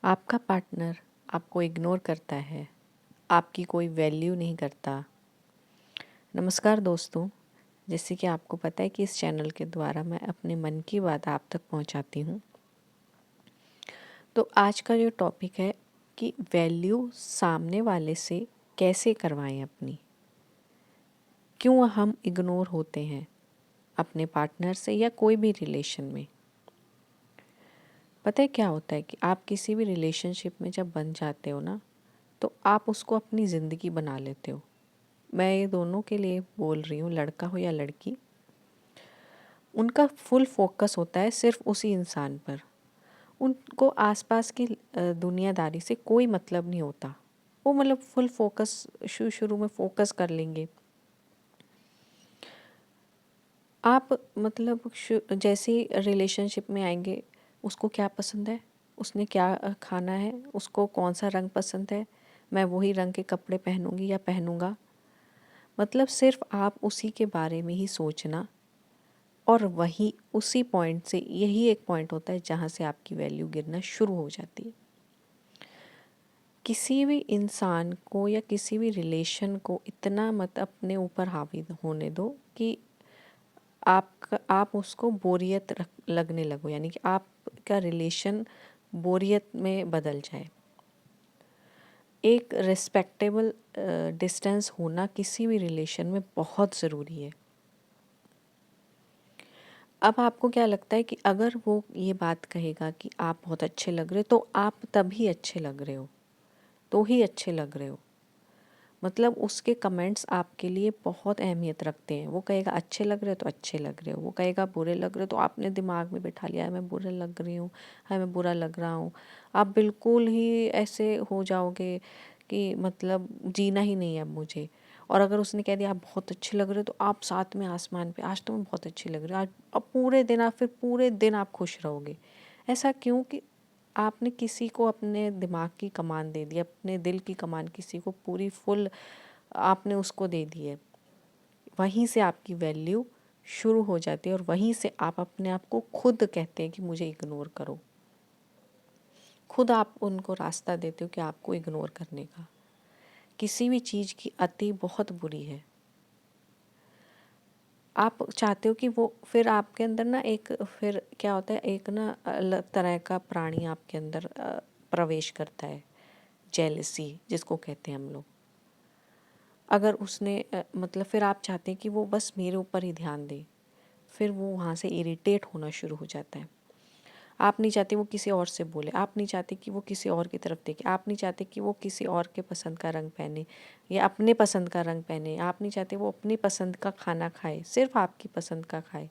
आपका पार्टनर आपको इग्नोर करता है, आपकी कोई वैल्यू नहीं करता। नमस्कार दोस्तों, जैसे कि आपको पता है कि इस चैनल के द्वारा मैं अपने मन की बात आप तक पहुंचाती हूं। तो आज का जो टॉपिक है कि वैल्यू सामने वाले से कैसे करवाएं अपनी। क्यों हम इग्नोर होते हैं अपने पार्टनर से या कोई भी रिलेशन में। पता है क्या होता है कि आप किसी भी रिलेशनशिप में जब बन जाते हो ना, तो आप उसको अपनी ज़िंदगी बना लेते हो। मैं ये दोनों के लिए बोल रही हूँ, लड़का हो या लड़की। उनका फुल फोकस होता है सिर्फ उसी इंसान पर। उनको आसपास की दुनियादारी से कोई मतलब नहीं होता। वो मतलब फुल फोकस शुरू में फोकस कर लेंगे। आप मतलब जैसे ही रिलेशनशिप में आएंगे, उसको क्या पसंद है, उसने क्या खाना है, उसको कौन सा रंग पसंद है, मैं वही रंग के कपड़े पहनूंगी या पहनूंगा। मतलब सिर्फ आप उसी के बारे में ही सोचना। और वही उसी पॉइंट से, यही एक पॉइंट होता है जहाँ से आपकी वैल्यू गिरना शुरू हो जाती है। किसी भी इंसान को या किसी भी रिलेशन को इतना मत अपने ऊपर हावी होने दो कि आप उसको बोरियत लगने लगो, यानी कि आपका रिलेशन बोरियत में बदल जाए। एक रिस्पेक्टेबल डिस्टेंस होना किसी भी रिलेशन में बहुत ज़रूरी है। अब आपको क्या लगता है कि अगर वो ये बात कहेगा कि आप बहुत अच्छे लग रहे हो, तो आप तभी अच्छे लग रहे हो, तो ही अच्छे लग रहे हो। मतलब उसके कमेंट्स आपके लिए बहुत अहमियत रखते हैं। वो कहेगा अच्छे लग रहे हो तो अच्छे लग रहे हो, वो कहेगा बुरे लग रहे हो तो आपने दिमाग में बिठा लिया है मैं बुरे लग रही हूँ, है मैं बुरा लग रहा हूँ। आप बिल्कुल ही ऐसे हो जाओगे कि मतलब जीना ही नहीं है अब मुझे। और अगर उसने कह दिया आप बहुत अच्छे लग रहे हो, तो आप साथ में आसमान पे, आज तो मैं बहुत अच्छी लग रही हूँ, आज अब पूरे दिन, आप फिर पूरे दिन आप खुश रहोगे। ऐसा क्यों? कि आपने किसी को अपने दिमाग की कमान दे दी, अपने दिल की कमान किसी को पूरी फुल आपने उसको दे दी है। वहीं से आपकी वैल्यू शुरू हो जाती है और वहीं से आप अपने आप को खुद कहते हैं कि मुझे इग्नोर करो। खुद आप उनको रास्ता देते हो कि आपको इग्नोर करने का। किसी भी चीज़ की अति बहुत बुरी है। आप चाहते हो कि वो फिर आपके अंदर ना एक, फिर क्या होता है, एक ना अलग तरह का प्राणी आपके अंदर प्रवेश करता है, जेलसी जिसको कहते हैं हम लोग। अगर उसने मतलब फिर आप चाहते हैं कि वो बस मेरे ऊपर ही ध्यान दे, फिर वो वहाँ से इरिटेट होना शुरू हो जाता है। आप नहीं चाहते वो किसी और से बोले, आप नहीं चाहते कि वो किसी और की तरफ देखे, आप नहीं चाहते कि वो किसी और के पसंद का रंग पहने या अपने पसंद का रंग पहने, आप नहीं चाहते वो अपनी पसंद का खाना खाए, सिर्फ आपकी पसंद का खाए।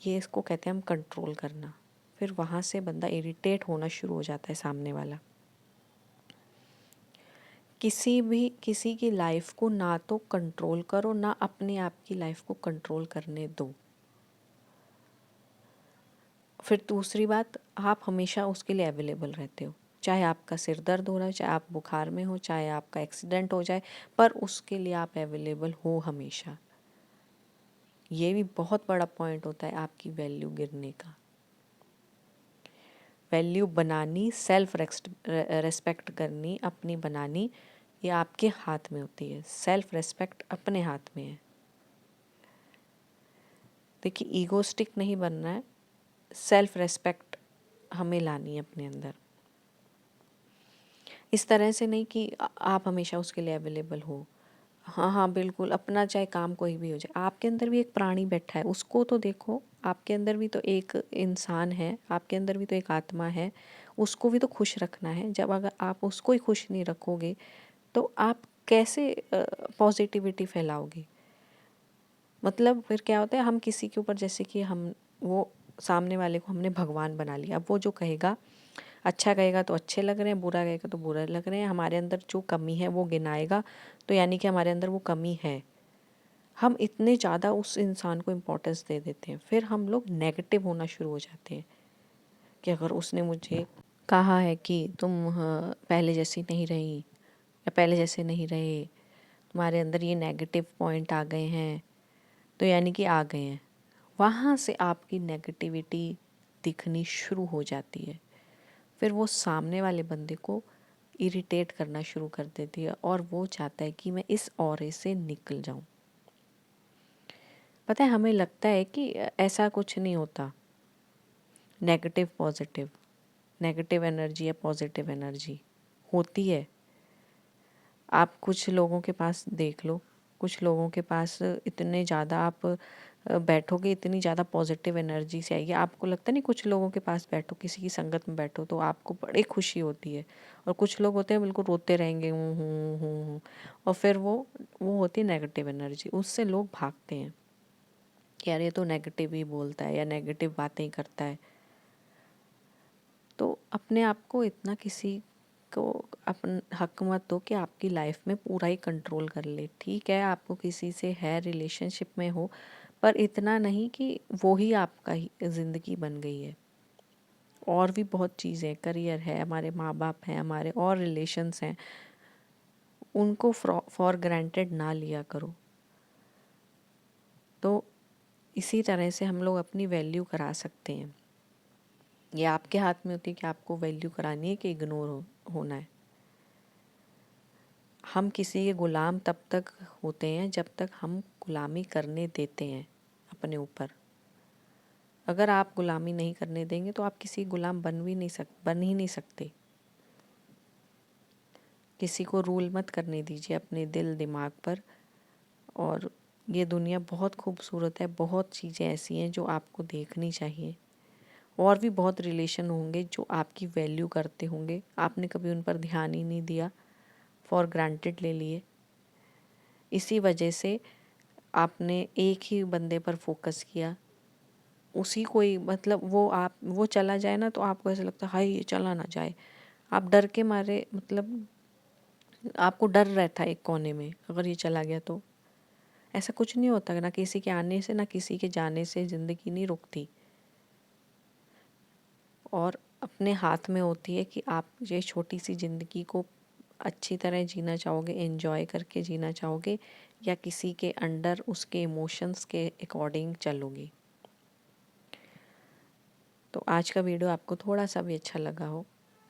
ये इसको कहते हैं हम कंट्रोल करना। फिर वहाँ से बंदा इरिटेट होना शुरू हो जाता है, सामने वाला। किसी की लाइफ को ना तो कंट्रोल करो, ना अपने आप की लाइफ को कंट्रोल करने दो। फिर दूसरी बात, आप हमेशा उसके लिए अवेलेबल रहते हो। चाहे आपका सिर दर्द हो रहा है, चाहे आप बुखार में हो, चाहे आपका एक्सीडेंट हो जाए, पर उसके लिए आप अवेलेबल हो हमेशा। ये भी बहुत बड़ा पॉइंट होता है आपकी वैल्यू गिरने का। वैल्यू बनानी, सेल्फ रेस्पेक्ट करनी, अपनी बनानी, ये आपके हाथ में होती है। सेल्फ रेस्पेक्ट अपने हाथ में है। देखिए, ईगोस्टिक नहीं बनना है, सेल्फ रेस्पेक्ट हमें लानी है अपने अंदर। इस तरह से नहीं कि आप हमेशा उसके लिए अवेलेबल हो। हाँ हाँ बिल्कुल, अपना चाहे काम कोई भी हो जाए, आपके अंदर भी एक प्राणी बैठा है, उसको तो देखो। आपके अंदर भी तो एक इंसान है, आपके अंदर भी तो एक आत्मा है, उसको भी तो खुश रखना है। जब अगर आप उसको ही खुश नहीं रखोगे, तो आप कैसे पॉजिटिविटी फैलाओगे? मतलब फिर क्या होता है, हम किसी के ऊपर, जैसे कि हम वो सामने वाले को हमने भगवान बना लिया। अब वो जो कहेगा, अच्छा कहेगा तो अच्छे लग रहे हैं, बुरा कहेगा तो बुरा लग रहे हैं। हमारे अंदर जो कमी है वो गिनाएगा, तो यानी कि हमारे अंदर वो कमी है। हम इतने ज़्यादा उस इंसान को इम्पोर्टेंस दे देते हैं, फिर हम लोग नेगेटिव होना शुरू हो जाते हैं कि अगर उसने मुझे कहा है कि तुम पहले जैसी नहीं रही या पहले जैसे नहीं रहे, तुम्हारे अंदर ये नेगेटिव पॉइंट आ गए हैं, तो यानी कि आ गए हैं। वहाँ से आपकी नेगेटिविटी दिखनी शुरू हो जाती है। फिर वो सामने वाले बंदे को इरिटेट करना शुरू कर देती है और वो चाहता है कि मैं इस ऑरे से निकल जाऊं। पता है, हमें लगता है कि ऐसा कुछ नहीं होता, नेगेटिव पॉजिटिव, नेगेटिव एनर्जी या पॉजिटिव एनर्जी होती है। आप कुछ लोगों के पास देख लो, कुछ लोगों के पास इतने ज़्यादा आप बैठोगे, इतनी ज़्यादा पॉजिटिव एनर्जी से आएगी, आपको लगता नहीं, कुछ लोगों के पास बैठो, किसी की संगत में बैठो तो आपको बड़ी खुशी होती है। और कुछ लोग होते हैं बिल्कुल रोते रहेंगे, हूँ, और फिर वो होती है नेगेटिव एनर्जी, उससे लोग भागते हैं कि यार ये तो नेगेटिव ही बोलता है या नेगेटिव बातें ही करता है। तो अपने आप को इतना किसी को अपन हक मत दो कि आपकी लाइफ में पूरा ही कंट्रोल कर ले। ठीक है, आपको किसी से है, रिलेशनशिप में हो, पर इतना नहीं कि वो ही आपका ही ज़िंदगी बन गई है। और भी बहुत चीज़ें, करियर है, हमारे माँ बाप हैं, हमारे और रिलेशन्स हैं, उनको फॉर ग्रांटेड ना लिया करो। तो इसी तरह से हम लोग अपनी वैल्यू करा सकते हैं। ये आपके हाथ में होती है कि आपको वैल्यू करानी है कि इग्नोर होना है। हम किसी के गुलाम तब तक होते हैं जब तक हम गुलामी करने देते हैं अपने ऊपर। अगर आप गुलामी नहीं करने देंगे तो आप किसी गुलाम बन ही नहीं सकते। किसी को रूल मत करने दीजिए अपने दिल दिमाग पर। और ये दुनिया बहुत खूबसूरत है, बहुत चीज़ें ऐसी हैं जो आपको देखनी चाहिए। और भी बहुत रिलेशन होंगे जो आपकी वैल्यू करते होंगे, आपने कभी उन पर ध्यान ही नहीं दिया, फॉर ग्रांटेड ले लिए। इसी वजह से आपने एक ही बंदे पर फोकस किया, उसी को ही, मतलब वो चला जाए ना तो आपको ऐसा लगता है हाय ये चला ना जाए। आप डर के मारे, मतलब आपको डर रहता है एक कोने में, अगर ये चला गया तो। ऐसा कुछ नहीं होता, ना किसी के आने से ना किसी के जाने से ज़िंदगी नहीं रुकती। और अपने हाथ में होती है कि आप ये छोटी सी ज़िंदगी को अच्छी तरह जीना चाहोगे, एंजॉय करके जीना चाहोगे, या किसी के अंडर उसके इमोशंस के अकॉर्डिंग चलोगे। तो आज का वीडियो आपको थोड़ा सा भी अच्छा लगा हो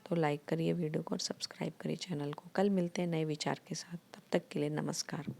तो लाइक करिए वीडियो को और सब्सक्राइब करिए चैनल को। कल मिलते हैं नए विचार के साथ, तब तक के लिए नमस्कार।